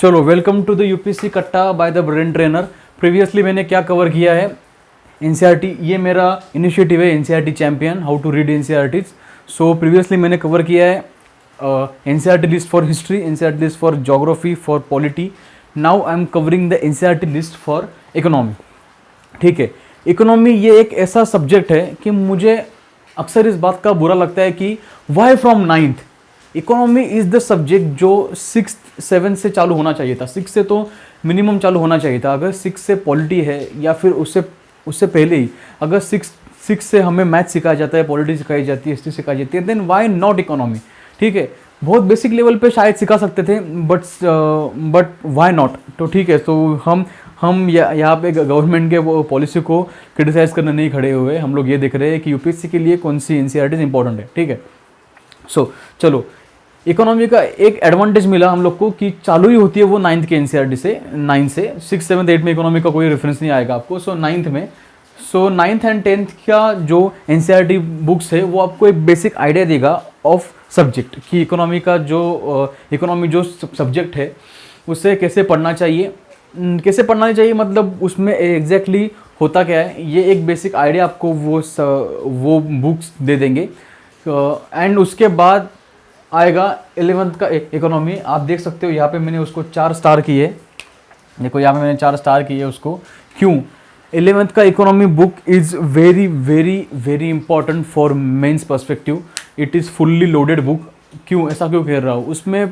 चलो welcome to the UPSC कट्टा by the brain trainer. Previously मैंने क्या कवर किया है, एनसीईआरटी, ये मेरा इनिशिएटिव है NCERT champion, how to read NCERTs. So previously मैंने कवर किया है NCERT list for history, NCERT list for geography, for polity. Now I am covering the NCERT list for economy. ठीक है, इकोनॉमी ये एक ऐसा सब्जेक्ट है कि मुझे अक्सर इस बात का बुरा लगता है कि why from ninth. Economy is the subject जो 6-7 से चालू होना चाहिए था, 6 से तो मिनिमम चालू होना चाहिए था। अगर 6 से पॉलिटी है या फिर उससे पहले ही अगर 6 से हमें मैथ सिखाया जाता है, पॉलिटी सिखाई जाती है, हिस्ट्री सिखाई जाती है, देन वाई नॉट इकोनॉमी। ठीक है, बहुत बेसिक लेवल पे शायद सिखा सकते थे, बट वाई नॉट। तो ठीक है, तो हम यहाँ पे गवर्नमेंट के वो पॉलिसी को क्रिटिसाइज़ करने नहीं खड़े हुए। हम लोग ये देख रहे हैं कि यूपीएससी के लिए कौन सी एनसीईआरटी इंपॉर्टेंट है। ठीक है, सो चलो, इकोनॉमी का एक एडवांटेज मिला हम लोग को कि चालू ही होती है वो 9th के एनसीईआरटी से। 9 से 6, 7, 8 में इकोनॉमी का कोई रेफरेंस नहीं आएगा आपको। सो 9th में, सो 9th एंड 10th का जो एनसीईआरटी बुक्स है वो आपको एक बेसिक आइडिया देगा ऑफ सब्जेक्ट कि इकोनॉमी का इकोनॉमी जो सब्जेक्ट है उसे कैसे पढ़ना चाहिए। कैसे पढ़ना नहीं चाहिए मतलब उसमें एग्जैक्टली होता क्या है, ये एक बेसिक आइडिया आपको वो बुक्स दे देंगे। एंड उसके बाद आएगा 11th का इकोनॉमी। आप देख सकते हो यहाँ पे मैंने उसको 4 स्टार किए। देखो यहाँ पे मैंने 4 स्टार किए उसको। क्यों? 11th का economy book is very very very important for mains perspective. It is fully loaded book. क्यों, ऐसा क्यों कह रहा हूँ? उसमें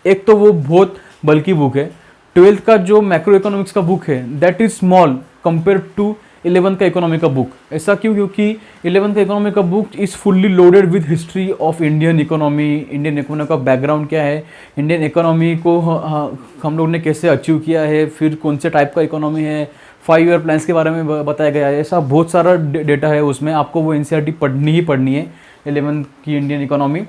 एक तो वो बहुत बल्कि बुक है। 12th का जो मैक्रो इकोनॉमिक्स का बुक है that is small compare to 11th का इकोनॉमी का बुक। ऐसा क्यों? क्योंकि 11th का इकोनॉमी का book is fully loaded with history of Indian economy. Indian economy का बैकग्राउंड क्या है, इंडियन इकोनॉमी को हम लोग ने कैसे अचीव किया है, फिर कौन से टाइप का इकोनॉमी है, 5 ईयर प्लान्स के बारे में बताया गया है। ऐसा बहुत सारा डेटा है उसमें। आपको वो एनसीईआरटी पढ़नी ही पढ़नी है 11th की Indian economy.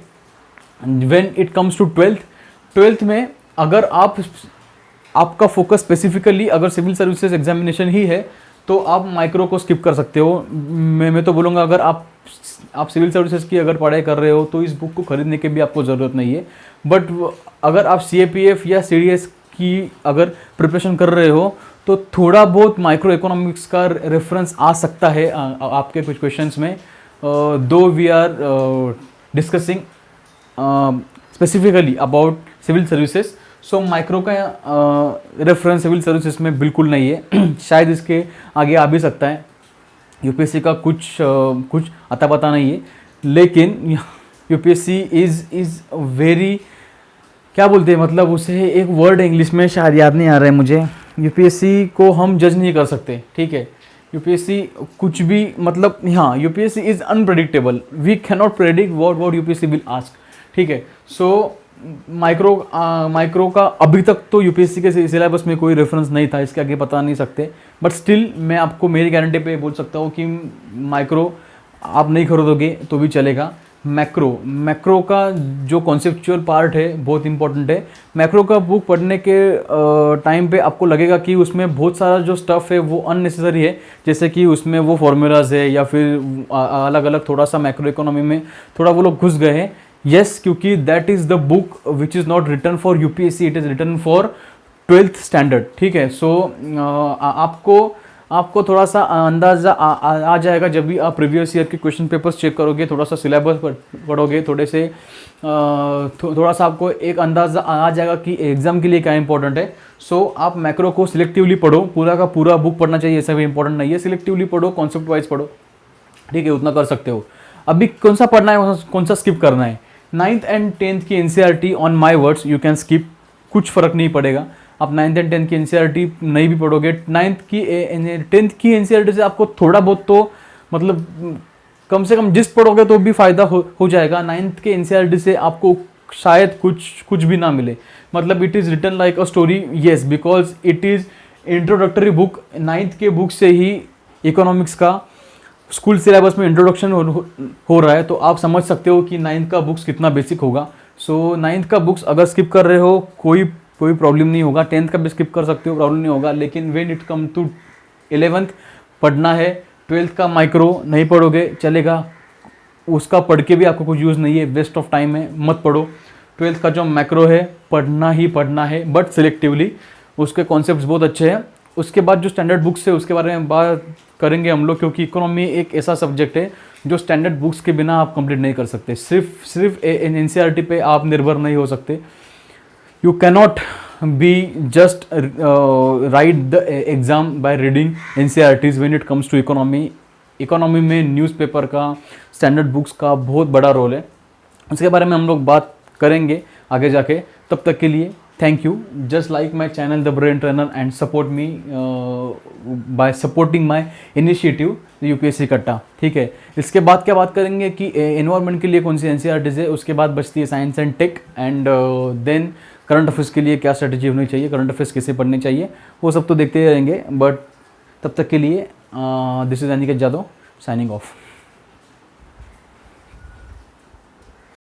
When it comes to 12th में अगर आपका फोकस स्पेसिफिकली अगर सिविल सर्विसेज एग्जामिनेशन ही है तो आप माइक्रो को स्किप कर सकते हो। मैं तो बोलूँगा अगर आप सिविल सर्विसेज की अगर पढ़ाई कर रहे हो तो इस बुक को खरीदने की भी आपको ज़रूरत नहीं है। बट अगर आप सीएपीएफ या सीडीएस की अगर प्रिपरेशन कर रहे हो तो थोड़ा बहुत माइक्रो इकोनॉमिक्स का रेफरेंस आ सकता है आपके कुछ क्वेश्चंस में। Though we are discussing specifically about civil services, so micro का रेफरेंस सिविल सर्विसेज में बिल्कुल नहीं है। शायद इसके आगे आ भी सकता है, यूपीएससी का कुछ अता पता नहीं है। लेकिन यूपीएससी इज़ वेरी, क्या बोलते हैं, मतलब उसे एक वर्ड इंग्लिश में शायद याद नहीं आ रहा है मुझे। यूपीएससी को हम जज नहीं कर सकते। ठीक है, यूपीएससी कुछ भी मतलब, हाँ, UPSC is unpredictable. We cannot predict what UPSC will ask. ठीक है, सो माइक्रो का अभी तक तो यूपीएससी के सिलेबस में कोई रेफरेंस नहीं था, इसके आगे पता नहीं सकते। बट स्टिल मैं आपको मेरी गारंटी पे बोल सकता हूँ कि माइक्रो आप नहीं खरीदोगे तो भी चलेगा। मैक्रो का जो कॉन्सेप्चुअल पार्ट है बहुत इंपॉर्टेंट है। मैक्रो का बुक पढ़ने के टाइम पे आपको लगेगा कि उसमें बहुत सारा जो स्टफ़ है वो अननेसेसरी है, जैसे कि उसमें वो फॉर्मूलाज है या फिर अलग अलग थोड़ा सा मैक्रो इकोनॉमी में थोड़ा वो लोग घुस गए हैं। यस, क्योंकि that is the book which is not written for UPSC, it is written for 12th standard. ठीक है, सो आपको थोड़ा सा अंदाज़ा आ जाएगा जब भी आप प्रीवियस ईयर के क्वेश्चन पेपर्स चेक करोगे, थोड़ा सा सिलेबस पढ़ोगे, थोड़ा सा आपको एक अंदाज़ा आ जाएगा कि एग्ज़ाम के लिए क्या इंपॉर्टेंट है। सो आप मैक्रो को सिलेक्टिवली पढ़ो, पूरा का पूरा बुक पढ़ना चाहिए ऐसा भी इंपॉर्टेंट नहीं है। सिलेक्टिवली पढ़ो, कॉन्सेप्ट वाइज पढ़ो। ठीक है, उतना कर सकते हो। अभी कौन सा पढ़ना है, कौन सा स्किप करना है? 9th एंड 10th की NCERT on my words you can skip, कुछ फ़र्क नहीं पड़ेगा। आप 9th एंड 10th की एनसीईआरटी नहीं भी पढ़ोगे, 10th की एनसीईआरटी से आपको थोड़ा बहुत तो मतलब कम से कम जिस पढ़ोगे तो भी फ़ायदा हो जाएगा। 9th के एनसीईआरटी से आपको शायद कुछ भी ना मिले। मतलब it is written like a story, yes, because it is introductory book. 9th के बुक से ही इकोनॉमिक्स का स्कूल सिलेबस में इंट्रोडक्शन हो रहा है, तो आप समझ सकते हो कि 9th का बुक्स कितना बेसिक होगा। सो 9th का बुक्स अगर स्किप कर रहे हो कोई प्रॉब्लम नहीं होगा। 10th का भी स्किप कर सकते हो, प्रॉब्लम नहीं होगा। लेकिन when it come to 11th पढ़ना है, 12th का माइक्रो नहीं पढ़ोगे चलेगा, उसका पढ़ के भी आपको कुछ यूज़ नहीं है, वेस्ट ऑफ टाइम है, मत पढ़ो। ट्वेल्थ का जो मैक्रो है पढ़ना ही पढ़ना है, बट सिलेक्टिवली। उसके कॉन्सेप्ट्स बहुत अच्छे हैं। उसके बाद जो स्टैंडर्ड बुक्स है उसके बारे में बात करेंगे हम लोग, क्योंकि इकोनॉमी एक ऐसा सब्जेक्ट है जो स्टैंडर्ड बुक्स के बिना आप कंप्लीट नहीं कर सकते। सिर्फ एनसीईआरटी पे आप निर्भर नहीं हो सकते। You cannot be just write the exam by reading NCERTs when it comes to economy. Economy में न्यूज़पेपर का, स्टैंडर्ड बुक्स का बहुत बड़ा रोल है। उसके बारे में हम लोग बात करेंगे आगे जाके। तब तक के लिए thank you. Just like my channel the brain trainer and support me bye supporting my initiative UPSC कट्टा। ठीक है, इसके बाद क्या बात करेंगे कि एनवायरनमेंट के लिए कौन सी एनसीईआरटीज़ है। उसके बाद बचती है science and tech, and then current affairs के लिए क्या स्ट्रेटेजी होनी चाहिए, करंट अफेयर्स कैसे पढ़ने चाहिए, वो सब तो देखते रहेंगे। बट तब तक के लिए this is Aniket Jadhav signing of.